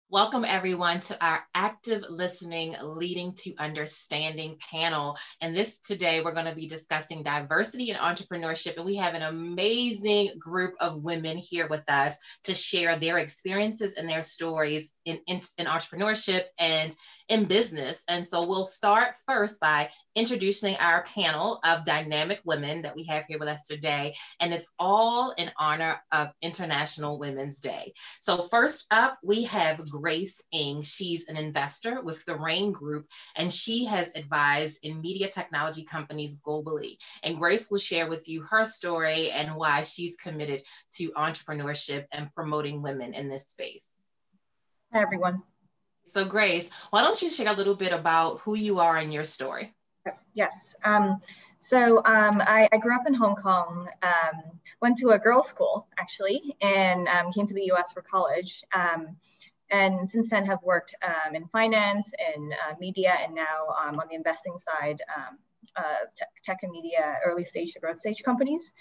Welcome everyone to our active listening leading to understanding panel. And today we're going to be discussing diversity and entrepreneurship. And we have an amazing group of women here with us to share their experiences and their stories in entrepreneurship and in business. And so we'll start first by introducing our panel of dynamic women that we have here with us today. And it's all in honor of International Women's Day. So first up, we have Grace Ng. She's an investor with the Raine Group, and she has advised in media technology companies globally. And Grace will share with you her story and why she's committed to entrepreneurship and promoting women in this space. Hi, everyone. So Grace, why don't you share a little bit about who you are and your story? Yes. I grew up in Hong Kong, went to a girls' school, actually, and came to the US for college. And since then have worked in finance and media, and now on the investing side, tech and media, early stage to growth stage companies.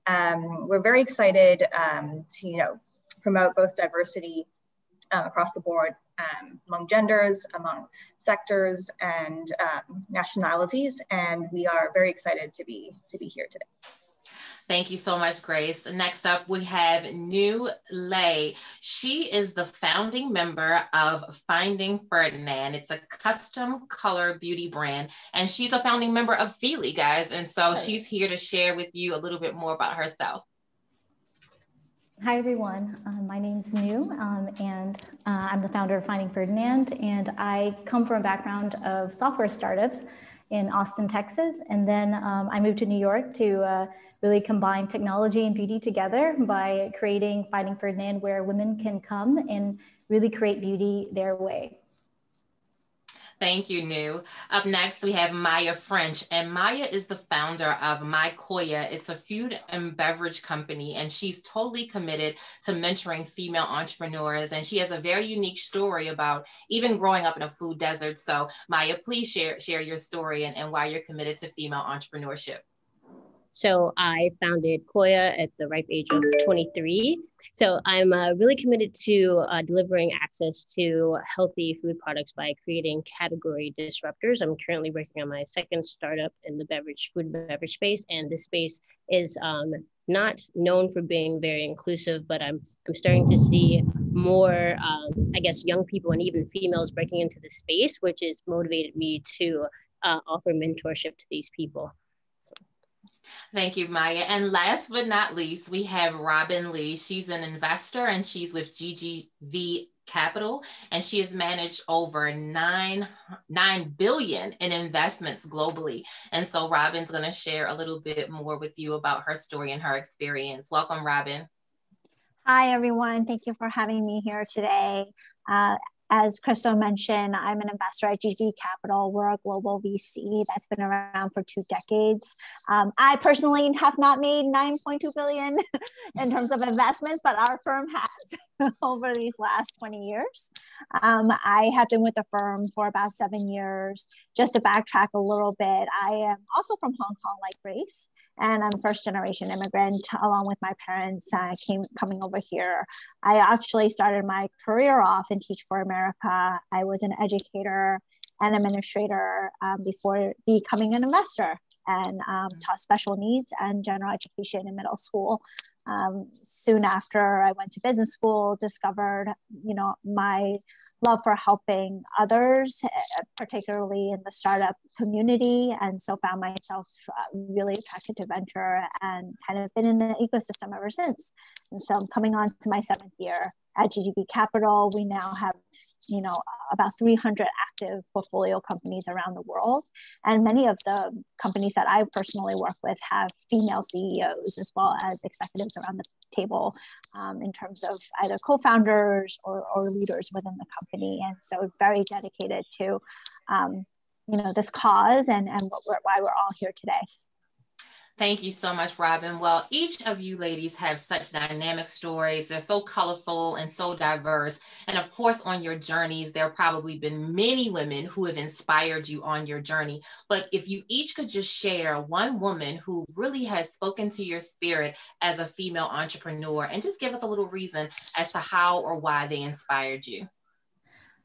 We're very excited to promote both diversity across the board among genders, among sectors, and nationalities. And we are very excited to be here today. Thank you so much, Grace. Next up, we have New Lei. She is the founding member of Finding Ferdinand. It's a custom color beauty brand, and she's a founding member of Fyli, guys. And so she's here to share with you a little bit more about herself. Hi, everyone. My name's New, and I'm the founder of Finding Ferdinand, and I come from a background of software startups in Austin, Texas, and then I moved to New York to really combine technology and beauty together by creating Finding Ferdinand, where women can come and really create beauty their way. Thank you, New. Up next, we have Maya French, and Maya is the founder of Koia. It's a food and beverage company, and she's totally committed to mentoring female entrepreneurs, and she has a very unique story about even growing up in a food desert. So Maya, please share your story and why you're committed to female entrepreneurship. So I founded Koia at the ripe age of 23. So I'm really committed to delivering access to healthy food products by creating category disruptors. I'm currently working on my second startup in the food and beverage space, and this space is not known for being very inclusive, but I'm starting to see more, young people and even females breaking into the space, which has motivated me to offer mentorship to these people. Thank you, Maya. And last but not least, we have Robin Lee. She's an investor and she's with GGV Capital, and she has managed over 9 billion in investments globally. And so Robin's going to share a little bit more with you about her story and her experience. Welcome, Robin. Hi, everyone. Thank you for having me here today. As Crystal mentioned, I'm an investor at GG Capital. We're a global VC that's been around for 2 decades. I personally have not made 9.2 billion in terms of investments, but our firm has over these last 20 years. I have been with the firm for about 7 years. Just to backtrack a little bit, I am also from Hong Kong, like Grace, and I'm a first-generation immigrant along with my parents coming over here. I actually started my career off in Teach for America. I was an educator and administrator before becoming an investor, and taught special needs and general education in middle school. Soon after, I went to business school, discovered, my love for helping others, particularly in the startup community, and so found myself really attracted to venture and kind of been in the ecosystem ever since. And so I'm coming on to my 7th year at GGB Capital. We now have, about 300 active portfolio companies around the world. And many of the companies that I personally work with have female CEOs as well as executives around the table in terms of either co-founders or leaders within the company. And so very dedicated to, this cause and why we're all here today. Thank you so much, Robin. Well, each of you ladies have such dynamic stories. They're so colorful and so diverse. And of course, on your journeys, there have probably been many women who have inspired you on your journey. But if you each could just share one woman who really has spoken to your spirit as a female entrepreneur, and just give us a little reason as to how or why they inspired you.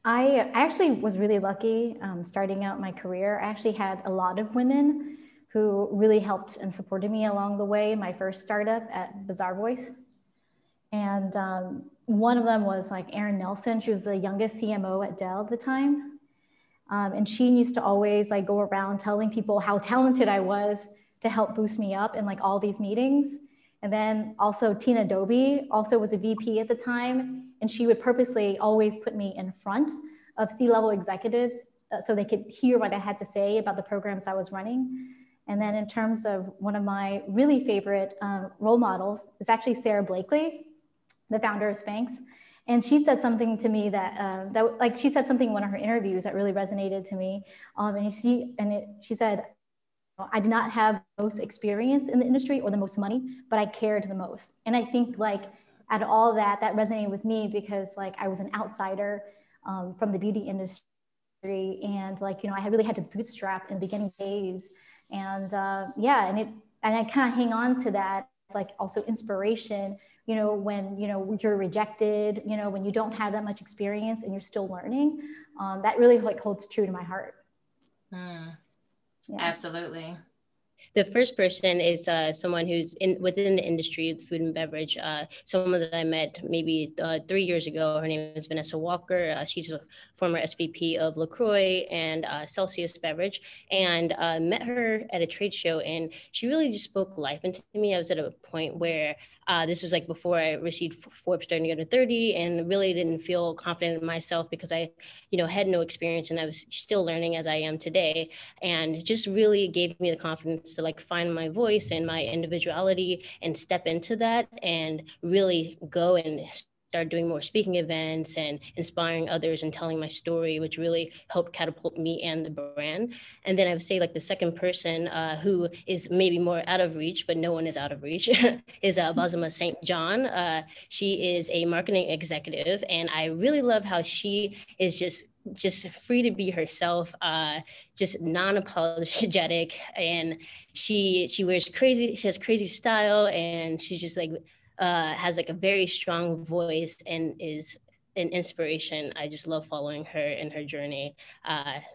I actually was really lucky starting out my career. I actually had a lot of women who really helped and supported me along the way. My first startup at Bazaar Voice. And one of them was like Erin Nelson. She was the youngest CMO at Dell at the time. And she used to always like go around telling people how talented I was to help boost me up in like all these meetings. And then also Tina Doby also was a VP at the time. And she would purposely always put me in front of C-level executives so they could hear what I had to say about the programs I was running. And then in terms of one of my really favorite role models is actually Sarah Blakely, the founder of Spanx. And she said something to me that she said something in one of her interviews that really resonated to me. She said, I did not have the most experience in the industry or the most money, but I cared the most. And I think like out of all that resonated with me because like I was an outsider from the beauty industry. And like, you know, I really had to bootstrap in the beginning days. And and I kind of hang on to that. It's like also inspiration, you know, when, you know, you're rejected, you know, when you don't have that much experience and you're still learning, that really like holds true to my heart. Yeah. Absolutely. The first person is someone who's within the industry, food and beverage. Someone that I met maybe 3 years ago. Her name is Vanessa Walker. She's a former SVP of LaCroix and Celsius Beverage, and met her at a trade show, and she really just spoke life into me. I was at a point where this was like before I received Forbes Starting Under 30, and really didn't feel confident in myself because I, you know, had no experience and I was still learning as I am today, and just really gave me the confidence to like find my voice and my individuality and step into that and really go and start doing more speaking events and inspiring others and telling my story, which really helped catapult me and the brand. And then I would say like the second person who is maybe more out of reach, but no one is out of reach, is Bazima St. John. She is a marketing executive, and I really love how she is just free to be herself, just non-apologetic, and she wears crazy, she has crazy style, and she's just like has like a very strong voice and is an inspiration. I just love following her and her journey.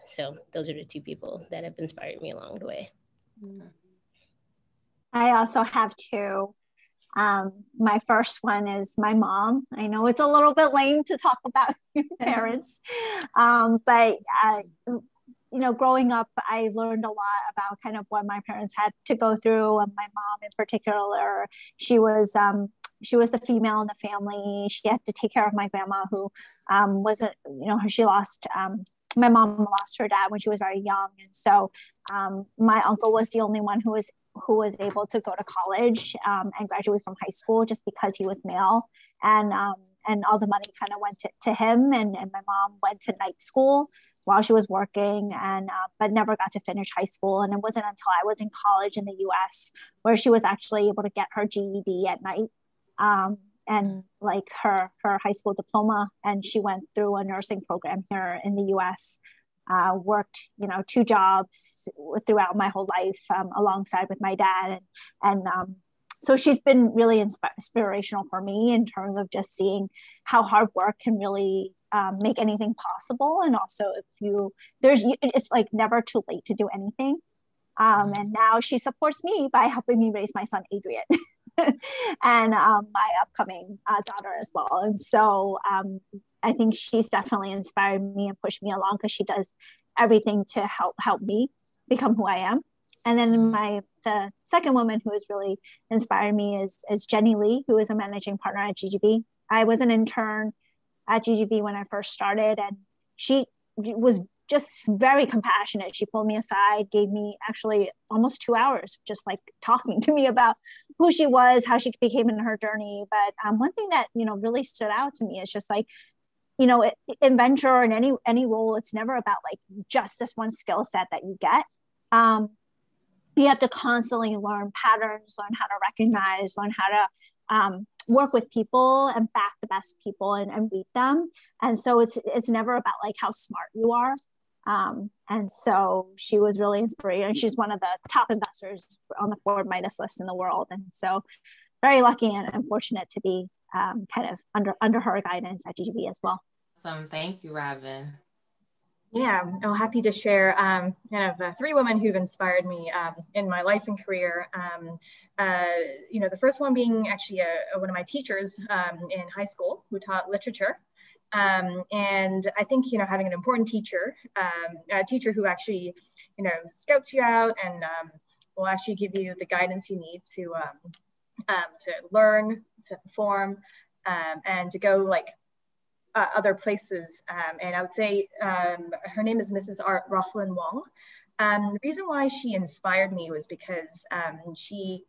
So those are the two people that have inspired me along the way. I also have two. My first one is my mom. I know it's a little bit lame to talk about your parents, but you know, growing up, I learned a lot about kind of what my parents had to go through. And my mom in particular, she was the female in the family. She had to take care of my grandma who wasn't, you know, she lost, my mom lost her dad when she was very young. And so my uncle was the only one who was able to go to college and graduate from high school just because he was male. And all the money kind of went to him. And my mom went to night school while she was working, and but never got to finish high school. And it wasn't until I was in college in the US where she was actually able to get her GED at night and like her high school diploma. And she went through a nursing program here in the US, worked, you know, 2 jobs throughout my whole life alongside with my dad. And so she's been really inspirational for me in terms of just seeing how hard work can really make anything possible. And also it's like never too late to do anything. And now she supports me by helping me raise my son, Adrian, and my upcoming daughter as well. And so I think she's definitely inspired me and pushed me along because she does everything to help me become who I am. And then the second woman who has really inspired me is Jenny Lee, who is a managing partner at GGB. I was an intern at GGB when I first started, and she was just very compassionate. She pulled me aside, gave me actually almost 2 hours, just like talking to me about who she was, how she became in her journey. But one thing that, you know, really stood out to me is just like, you know, in venture or in any role, it's never about like just this one skill set that you get. You have to constantly learn patterns, learn how to recognize, learn how to work with people and back the best people and beat them. And so it's never about like how smart you are. And so she was really inspiring. She's one of the top investors on the Ford Midas list in the world. And so very lucky and fortunate to be kind of under her guidance at GGB as well. Awesome. Thank you, Robin. Yeah, I'm happy to share kind of three women who've inspired me in my life and career. The first one being actually one of my teachers in high school who taught literature. And I think, having an important teacher, a teacher who actually, scouts you out and will actually give you the guidance you need to learn, to perform, and to go other places. And I would say her name is Mrs. Rosalind Wong. The reason why she inspired me was because she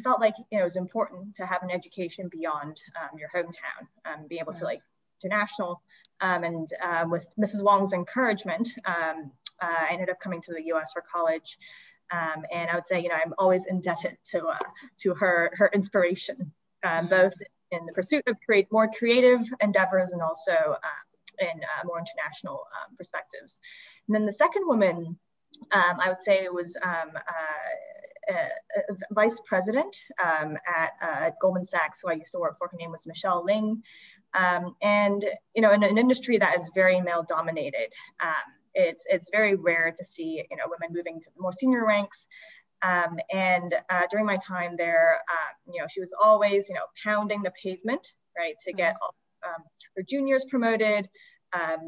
felt like it was important to have an education beyond your hometown, be able to international. And with Mrs. Wong's encouragement, I ended up coming to the US for college. And I would say, I'm always indebted to her inspiration, both in the pursuit of more creative endeavors and also in more international perspectives. And then the second woman, I would say it was a vice president at Goldman Sachs, who I used to work for. Her name was Michelle Ling. And, in an industry that is very male dominated, it's very rare to see, women moving to the more senior ranks. And during my time there, she was always, pounding the pavement, right, to get her juniors promoted,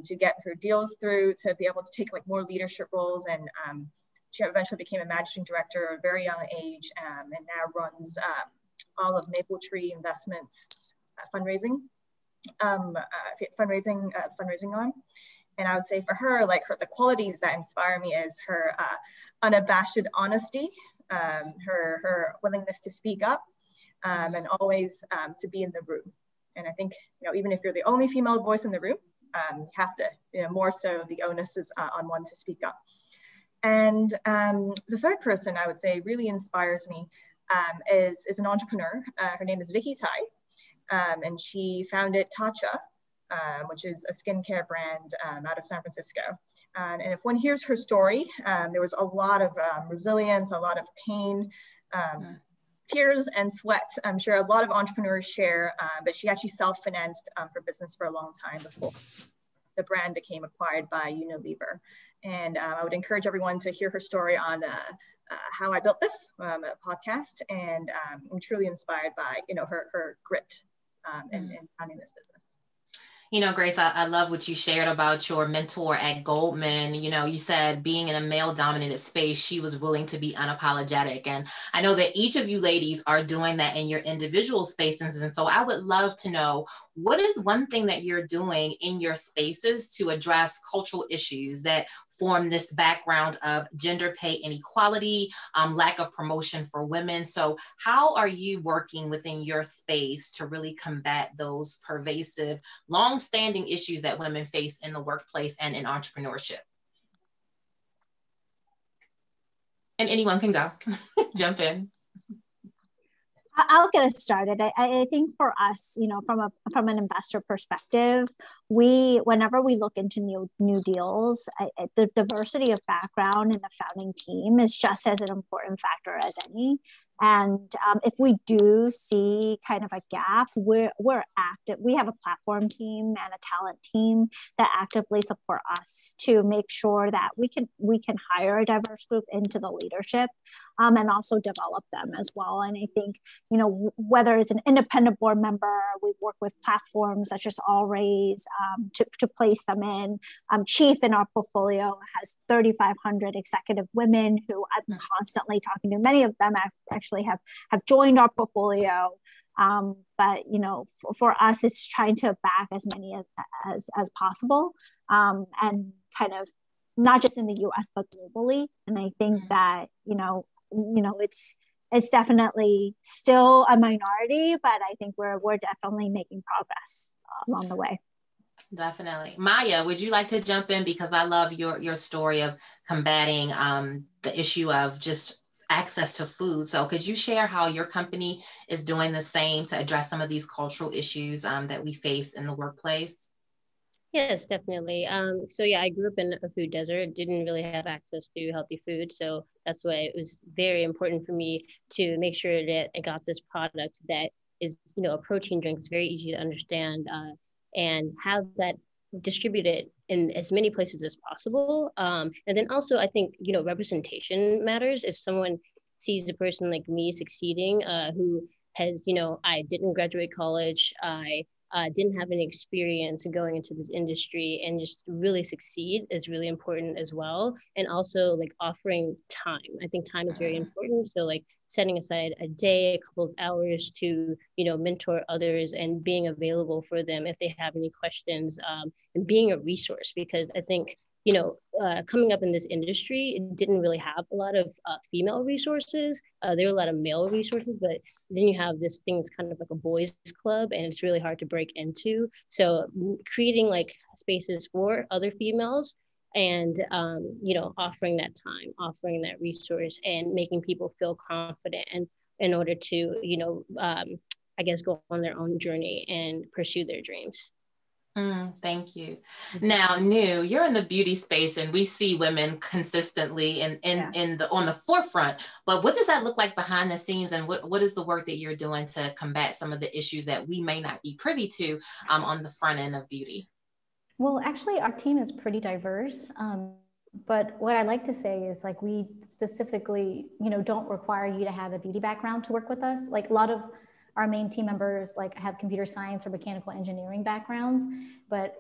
to get her deals through, to be able to take more leadership roles. And she eventually became a managing director at a very young age, and now runs all of Maple Tree Investments fundraising arm. And I would say for her, the qualities that inspire me is her unabashed honesty, her willingness to speak up, and always to be in the room. And I think, even if you're the only female voice in the room, you have to, more so the onus is on one to speak up. And the third person I would say really inspires me is an entrepreneur. Her name is Vicky Tai, and she founded Tatcha, which is a skincare brand out of San Francisco. And if one hears her story, there was a lot of resilience, a lot of pain, tears and sweat. I'm sure a lot of entrepreneurs share, but she actually self-financed her business for a long time before the brand became acquired by Unilever. And I would encourage everyone to hear her story on how I built this podcast. And I'm truly inspired by her grit in founding this business. Grace, I love what you shared about your mentor at Goldman. You said being in a male dominated space, she was willing to be unapologetic. And I know that each of you ladies are doing that in your individual spaces. And so I would love to know, what is one thing that you're doing in your spaces to address cultural issues that form this background of gender pay inequality, lack of promotion for women? So how are you working within your space to really combat those pervasive, long-standing issues that women face in the workplace and in entrepreneurship? And anyone can go, jump in. I'll get us started. I think for us, from an investor perspective, whenever we look into new deals, the diversity of background in the founding team is just as an important factor as any. And if we do see kind of a gap, we're active. We have a platform team and a talent team that actively support us to make sure that we can hire a diverse group into the leadership, and also develop them as well. And I think, whether it's an independent board member, we work with platforms such as All Raise to place them in. Chief in our portfolio has 3,500 executive women who I'm constantly talking to. Many of them actually have joined our portfolio. But for us, it's trying to back as many as possible, and kind of not just in the US but globally. And I think that it's definitely still a minority, but I think we're definitely making progress along the way. Definitely. Maya, would you like to jump in? Because I love your story of combating the issue of just access to food. So could you share how your company is doing the same to address some of these cultural issues that we face in the workplace? Yes, definitely. So yeah, I grew up in a food desert, didn't really have access to healthy food. So that's why it was very important for me to make sure that I got this product that is, a protein drink. It's very easy to understand, and have that distribute it in as many places as possible. And then also, I think, representation matters. If someone sees a person like me succeeding, who has, I didn't graduate college, I didn't have any experience going into this industry, and just really succeed is really important as well. And also like offering time. I think time is very important. So like setting aside a day, a couple of hours to, mentor others and being available for them if they have any questions, and being a resource, because I think, coming up in this industry, it didn't really have a lot of female resources. There are a lot of male resources, but then you have this thing that's kind of like a boys club, and it's really hard to break into. So creating like spaces for other females, and offering that time, offering that resource, and making people feel confident, and in order to I guess go on their own journey and pursue their dreams. Thank you. Now, New, you're in the beauty space, and we see women consistently on the forefront. But what does that look like behind the scenes, and what is the work that you're doing to combat some of the issues that we may not be privy to on the front end of beauty? Well, actually, our team is pretty diverse. But what I like to say is, like, we specifically, don't require you to have a beauty background to work with us. Like, a lot of our main team members like have computer science or mechanical engineering backgrounds, but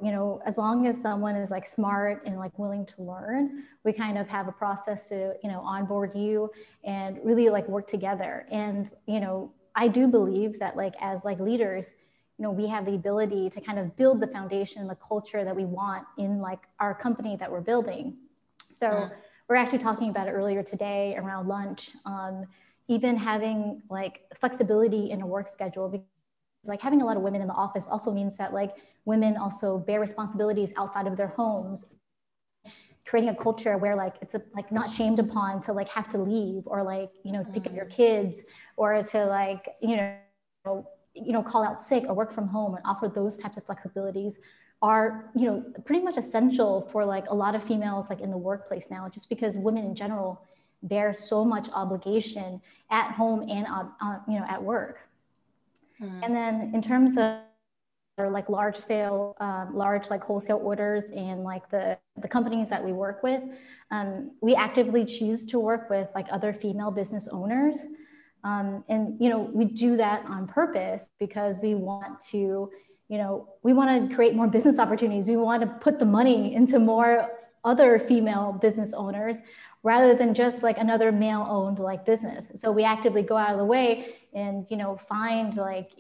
as long as someone is like smart and like willing to learn, we kind of have a process to onboard you and really like work together. And I do believe that like as like leaders, we have the ability to kind of build the foundation, the culture that we want in like our company that we're building. So we're actually talking about it earlier today around lunch. Even having like flexibility in a work schedule, because like having a lot of women in the office also means that like women also bear responsibilities outside of their homes, creating a culture where like it's like not shamed upon to like have to leave or like pick up your kids, or to like call out sick or work from home, and offer those types of flexibilities are pretty much essential for like a lot of females like in the workplace now, just because women in general bear so much obligation at home and at work. And then in terms of like large like wholesale orders and like the companies that we work with, we actively choose to work with like other female business owners. And we do that on purpose because we want to create more business opportunities. We want to put the money into more other female business owners, rather than just like another male-owned like business. So we actively go out of the way and find like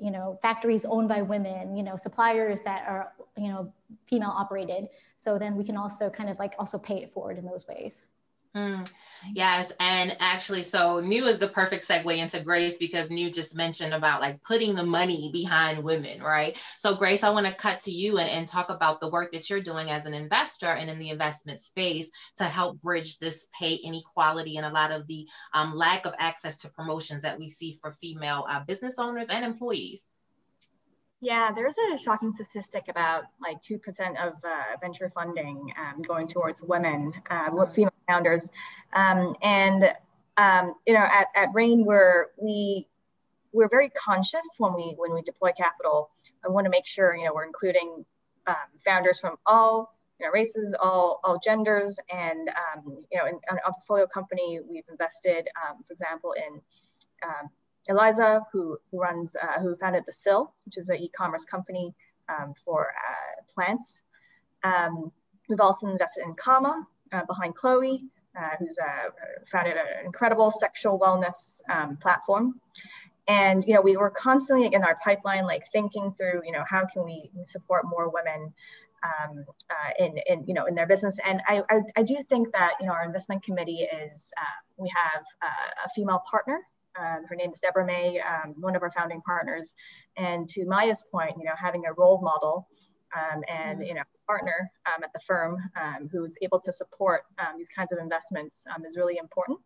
factories owned by women, suppliers that are female operated. So then we can also kind of like also pay it forward in those ways. Yes, and actually, so New is the perfect segue into Grace, because New just mentioned about like putting the money behind women, right? So Grace, I want to cut to you and talk about the work that you're doing as an investor and in the investment space to help bridge this pay inequality and a lot of the lack of access to promotions that we see for female business owners and employees. Yeah, there's a shocking statistic about like 2% of venture funding going towards women, female founders. At Raine, we're very conscious when we deploy capital. I want to make sure we're including founders from all races, all genders, and in our portfolio company, we've invested, for example, in Eliza, who founded The Sill, which is an e-commerce company for plants. We've also invested in Kama, behind Chloe, who's founded an incredible sexual wellness platform. And we were constantly in our pipeline, like thinking through, how can we support more women in their business. And I do think that our investment committee is we have a female partner. Her name is Deborah May, one of our founding partners. And to Maya's point, having a role model and partner at the firm who's able to support these kinds of investments is really important.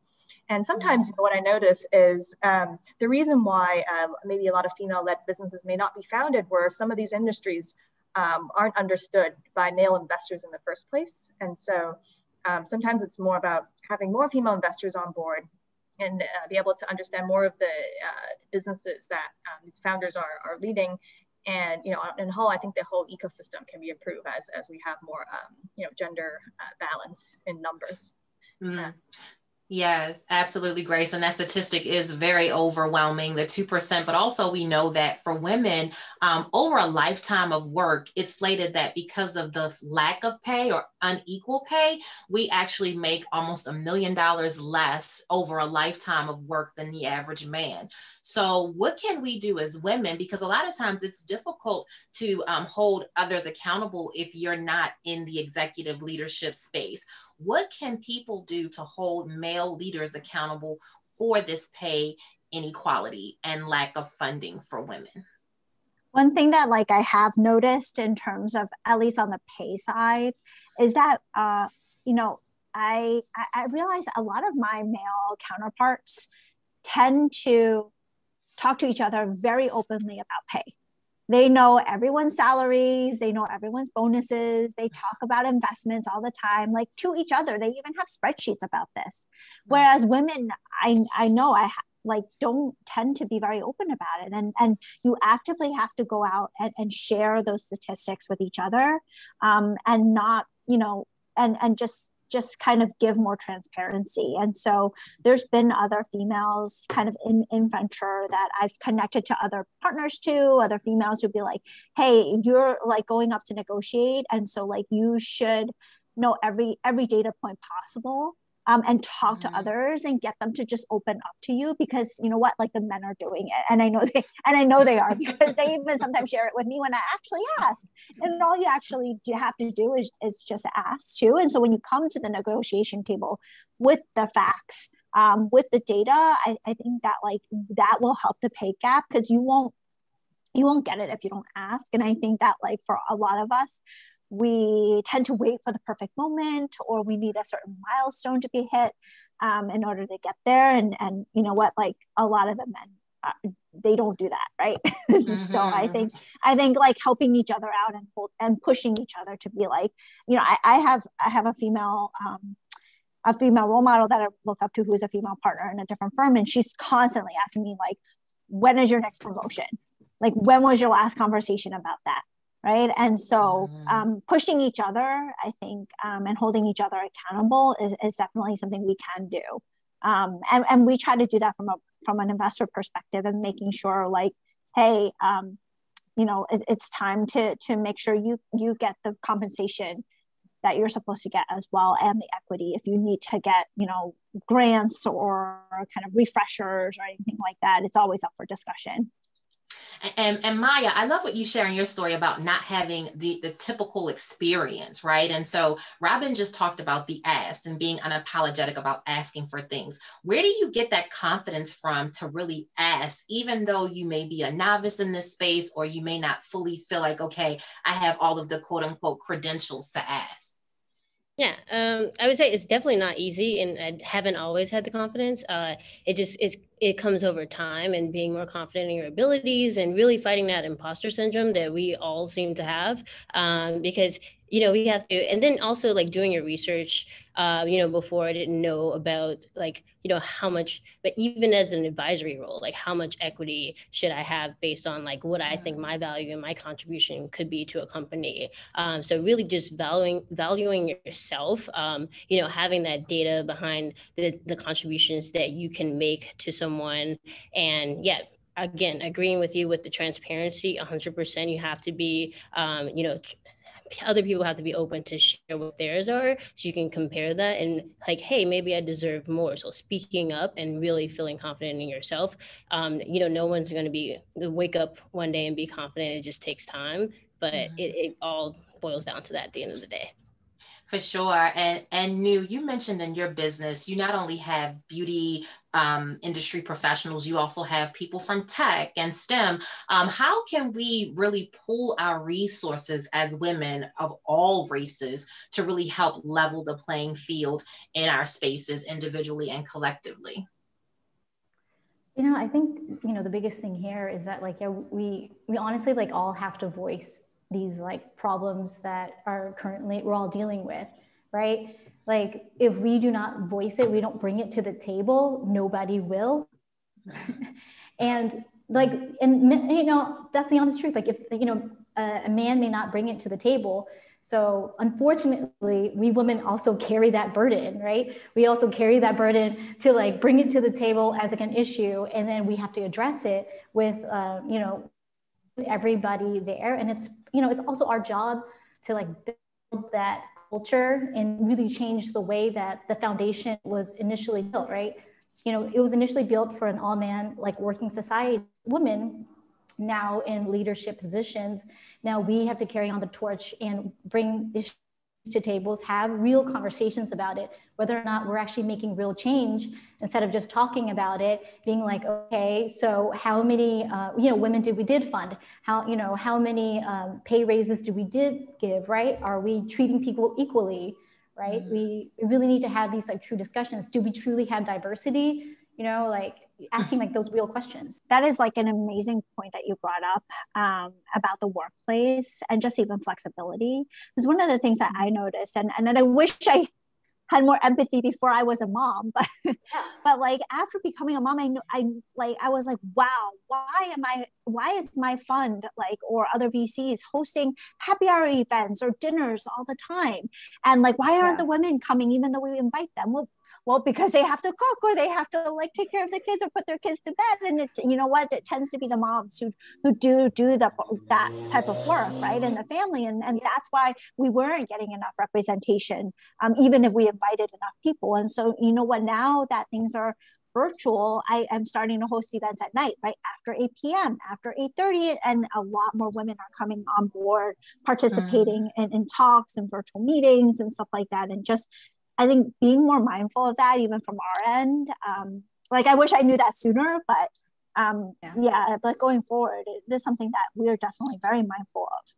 And sometimes what I notice is the reason why maybe a lot of female-led businesses may not be founded where some of these industries aren't understood by male investors in the first place. And so sometimes it's more about having more female investors on board and be able to understand more of the businesses that these founders are leading, And, in whole, I think the whole ecosystem can be improved as we have more, gender balance in numbers. Mm. Yes, absolutely, Grace. And that statistic is very overwhelming, the 2%. But also we know that for women, over a lifetime of work, it's slated that because of the lack of pay or unequal pay, we actually make almost $1 million less over a lifetime of work than the average man. So what can we do as women? Because a lot of times it's difficult to hold others accountable if you're not in the executive leadership space. What can people do to hold male leaders accountable for this pay inequality and lack of funding for women? One thing that I have noticed in terms of, at least on the pay side, is that, I realize a lot of my male counterparts tend to talk to each other very openly about pay. They know everyone's salaries, they know everyone's bonuses, they talk about investments all the time, to each other. They even have spreadsheets about this. Whereas women, I know don't tend to be very open about it. And you actively have to go out and share those statistics with each other, and not, and just kind of give more transparency. And so there's been other females kind of in venture that I've connected to other partners to, other females who'd be like, hey, you're going up to negotiate. And so you should know every data point possible, and talk to others and get them to just open up to you, because you know what, the men are doing it. And I know they are, because they even sometimes share it with me when I actually ask. And all you actually have to do is just ask too. And so when you come to the negotiation table with the facts, with the data, I think that that will help the pay gap, because you won't get it if you don't ask. And I think that for a lot of us, we tend to wait for the perfect moment, or we need a certain milestone to be hit in order to get there. And you know what, a lot of the men, they don't do that, right? Mm-hmm. So I think helping each other out and pushing each other to be I have a female role model that I look up to, who is a female partner in a different firm, and she's constantly asking me when is your next promotion? When was your last conversation about that? Right. And so pushing each other, I think, and holding each other accountable is definitely something we can do. And we try to do that from an investor perspective, and making sure hey, it's time to make sure you get the compensation that you're supposed to get as well, and the equity. If you need to get, grants or kind of refreshers or anything like that, it's always up for discussion. And Maya, I love what you share in your story about not having the typical experience, right? And so Robin just talked about the ask and being unapologetic about asking for things. Where do you get that confidence from to really ask, even though you may be a novice in this space, or you may not fully feel okay, I have all of the quote unquote credentials to ask? Yeah, I would say it's definitely not easy, and I haven't always had the confidence. It comes over time, and being more confident in your abilities, and really fighting that imposter syndrome that we all seem to have, because we have to, and then also doing your research. Before, I didn't know about how much, but even as an advisory role, how much equity should I have based on what I think my value and my contribution could be to a company. So really just valuing yourself, having that data behind the contributions that you can make to someone. And yeah, again, agreeing with you with the transparency, 100%. You have to be, other people have to be open to share what theirs are, so you can compare that and hey, maybe I deserve more. So speaking up and really feeling confident in yourself. No one's going to wake up one day and be confident. It just takes time, but it all boils down to that at the end of the day. For sure. And New, you mentioned in your business, you not only have beauty industry professionals, you also have people from tech and STEM. How can we really pool our resources as women of all races to really help level the playing field in our spaces individually and collectively? I think, the biggest thing here is that we honestly all have to voice these problems that we're all dealing with, right? If we do not voice it, we don't bring it to the table, nobody will. And like, and you know, that's the honest truth. Like if, you know, a man may not bring it to the table. So unfortunately, we women also carry that burden, right? We also carry that burden to like bring it to the table as like an issue. And then we have to address it with, you know, everybody there. And it's, you know, it's also our job to like build that culture and really change the way that the foundation was initially built, right? You know, it was initially built for an all-man like working society. Women now in leadership positions, now we have to carry on the torch and bring issues to tables, have real conversations about it, whether or not we're actually making real change, instead of just talking about it, being like, okay, so how many, you know, women we did fund? How, you know, how many pay raises we did give, right? Are we treating people equally, right? We really need to have these like true discussions. Do we truly have diversity? You know, like asking like those real questions. That is like an amazing point that you brought up about the workplace and just even flexibility. Because one of the things that I noticed, and I wish I had more empathy before I was a mom, but like after becoming a mom, I was like, wow, why is my fund like, or other VCs hosting happy hour events or dinners all the time? And like, why aren't the women coming even though we invite them? Well, because they have to cook, or they have to like take care of the kids or put their kids to bed. And it, you know what, it tends to be the moms who do that type of work, right, in the family. And that's why we weren't getting enough representation, even if we invited enough people. And so, you know what, now that things are virtual, I am starting to host events at night, right, after 8 p.m., after 8:30, and a lot more women are coming on board, participating in talks and virtual meetings and stuff like that. And just, I think being more mindful of that, even from our end, like I wish I knew that sooner, but but going forward, it is something that we are definitely very mindful of.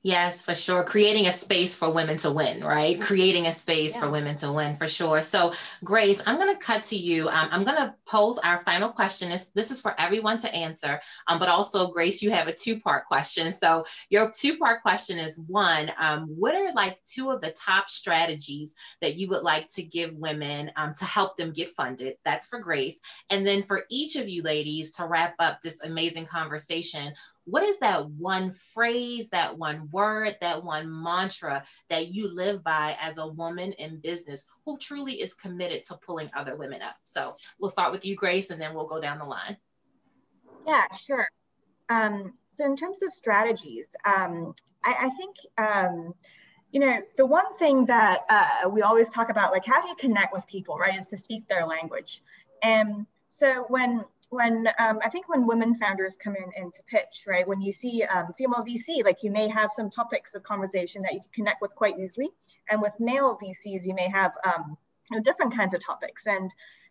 Yes, for sure. Creating a space for women to win, right? Creating a space for women to win, for sure. So Grace, I'm going to cut to you. I'm going to pose our final question. This is for everyone to answer, but also Grace, you have a two-part question. So your two-part question is, one, what are like two of the top strategies that you would like to give women to help them get funded? That's for Grace. And then for each of you ladies, to wrap up this amazing conversation, what is that one phrase, that one word, that one mantra that you live by as a woman in business who truly is committed to pulling other women up? So we'll start with you, Grace, and then we'll go down the line. Yeah, sure. So in terms of strategies, I think, you know, the one thing that we always talk about, like, how do you connect with people, right, is to speak their language. And so I think when women founders come in to pitch, right, when you see female VC, like you may have some topics of conversation that you can connect with quite easily. And with male VCs, you may have you know, different kinds of topics.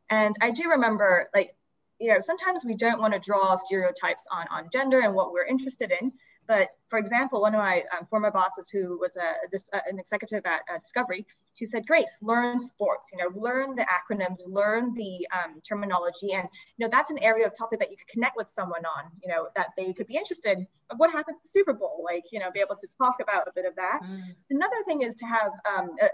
And I do remember, like, you know, sometimes we don't want to draw stereotypes on gender and what we're interested in. But for example, one of my former bosses, who was an executive at Discovery, she said, Grace, learn sports, you know, learn the acronyms, learn the terminology. And, you know, that's an area of topic that you could connect with someone on, you know, that they could be interested in. What happened at the Super Bowl, like, you know, be able to talk about a bit of that. Another thing is to have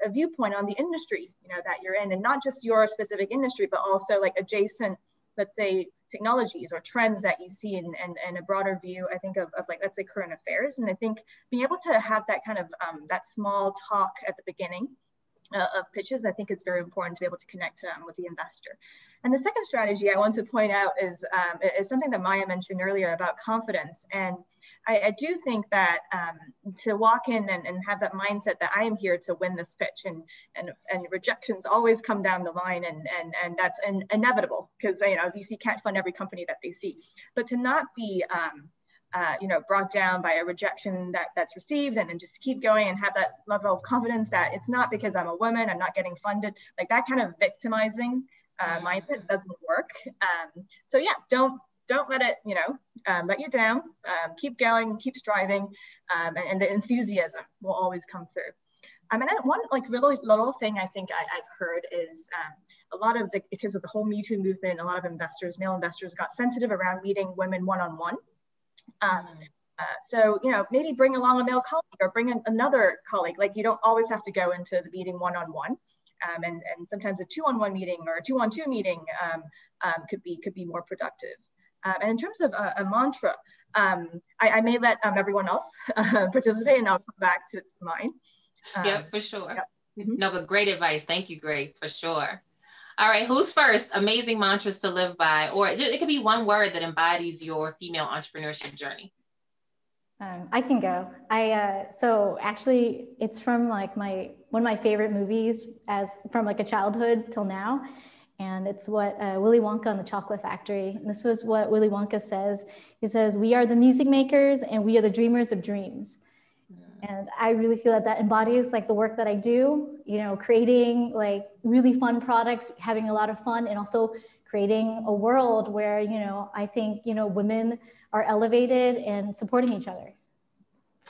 a viewpoint on the industry, you know, that you're in, and not just your specific industry, but also like adjacent, let's say, technologies or trends that you see in a broader view, I think of like, let's say, current affairs. And I think being able to have that kind of, that small talk at the beginning of pitches, I think it's very important to be able to connect with the investor. And the second strategy I want to point out is something that Maya mentioned earlier about confidence. And I do think that to walk in and have that mindset that I am here to win this pitch, and rejections always come down the line, and that's inevitable, because, you know, VC can't fund every company that they see. But to not be you know, brought down by a rejection that's received, and just keep going and have that level of confidence that it's not because I'm a woman, I'm not getting funded, like that kind of victimizing mindset doesn't work. So yeah, don't let it, you know, let you down. Keep going, keep striving, and the enthusiasm will always come through. And then one like really little thing I think I've heard is a lot of because of the whole Me Too movement, a lot of investors, male investors, got sensitive around meeting women one-on-one. So, you know, maybe bring along a male colleague, or bring in another colleague. Like, you don't always have to go into the meeting one-on-one. And sometimes a 2-on-1 meeting or a 2-on-2 meeting could be more productive. And in terms of a mantra, I may let everyone else participate, and I'll come back to mine. Yep, for sure. Yep. No, but great advice. Thank you, Grace, for sure. All right, who's first? Amazing mantras to live by, or it could be one word that embodies your female entrepreneurship journey. I can go. So actually, it's from like one of my favorite movies from like a childhood till now, and it's what Willy Wonka and the Chocolate Factory. And this was what Willy Wonka says. He says, "We are the music makers, and we are the dreamers of dreams." And I really feel that embodies like the work that I do, creating like really fun products, having a lot of fun, and also creating a world where, I think, women are elevated and supporting each other.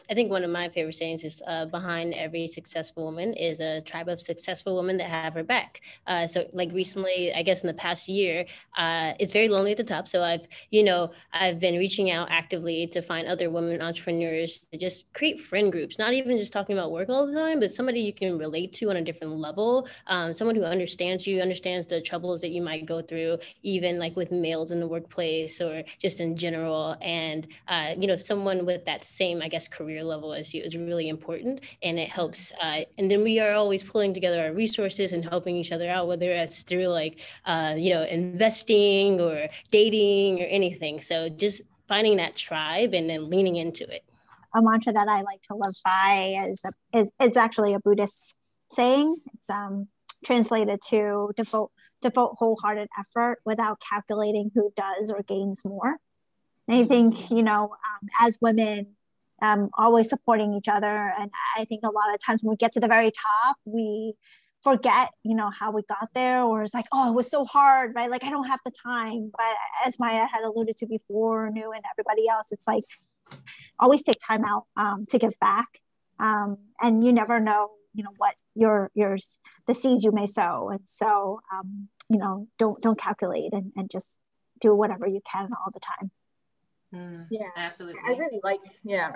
I think one of my favorite sayings is behind every successful woman is a tribe of successful women that have her back. So like recently, I guess in the past year, it's very lonely at the top. So I've been reaching out actively to find other women entrepreneurs to just create friend groups, not even just talking about work all the time, but somebody you can relate to on a different level, someone who understands you, understands the troubles that you might go through, even like with males in the workplace or just in general. And, someone with that same, I guess, career level as you is really important, and it helps. And then we are always pulling together our resources and helping each other out, whether that's through like, investing or dating or anything. So just finding that tribe and then leaning into it. A mantra that I like to live by is it's actually a Buddhist saying. It's translated to devote wholehearted effort without calculating who does or gains more. And I think, as women, always supporting each other. And I think a lot of times when we get to the very top, we forget, how we got there, or it's like, oh, it was so hard, right? Like, I don't have the time. But as Maya had alluded to before, New and everybody else, it's like, always take time out to give back. And you never know, what the seeds you may sow. And so, don't calculate and just do whatever you can all the time. Yeah, absolutely. I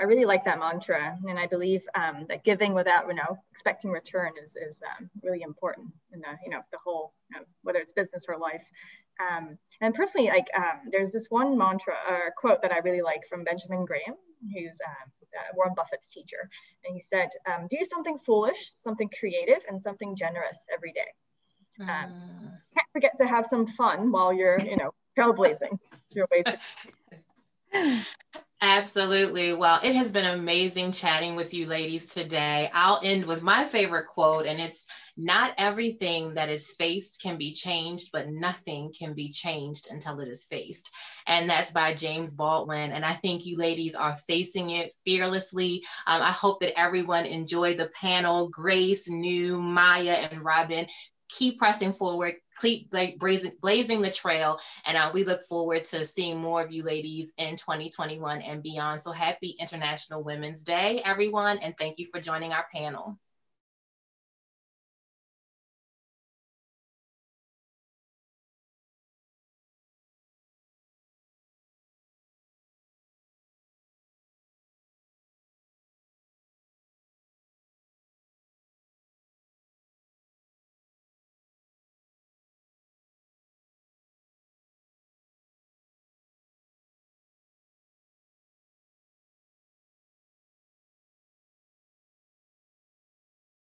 really like that mantra, and I believe that giving without expecting return is really important in the whole, whether it's business or life. And personally, there's this one mantra or quote that I really like from Benjamin Graham, who's Warren Buffett's teacher, and he said, "Do something foolish, something creative, and something generous every day. Can't forget to have some fun while you're trailblazing your way." Absolutely. Well, it has been amazing chatting with you ladies today. I'll end with my favorite quote, and it's, "Not everything that is faced can be changed, but nothing can be changed until it is faced." And that's by James Baldwin. And I think you ladies are facing it fearlessly. I hope that everyone enjoyed the panel. Grace, New, Maya, and Robin. Keep pressing forward, keep blazing the trail, and we look forward to seeing more of you ladies in 2021 and beyond. So happy International Women's Day, everyone, and thank you for joining our panel.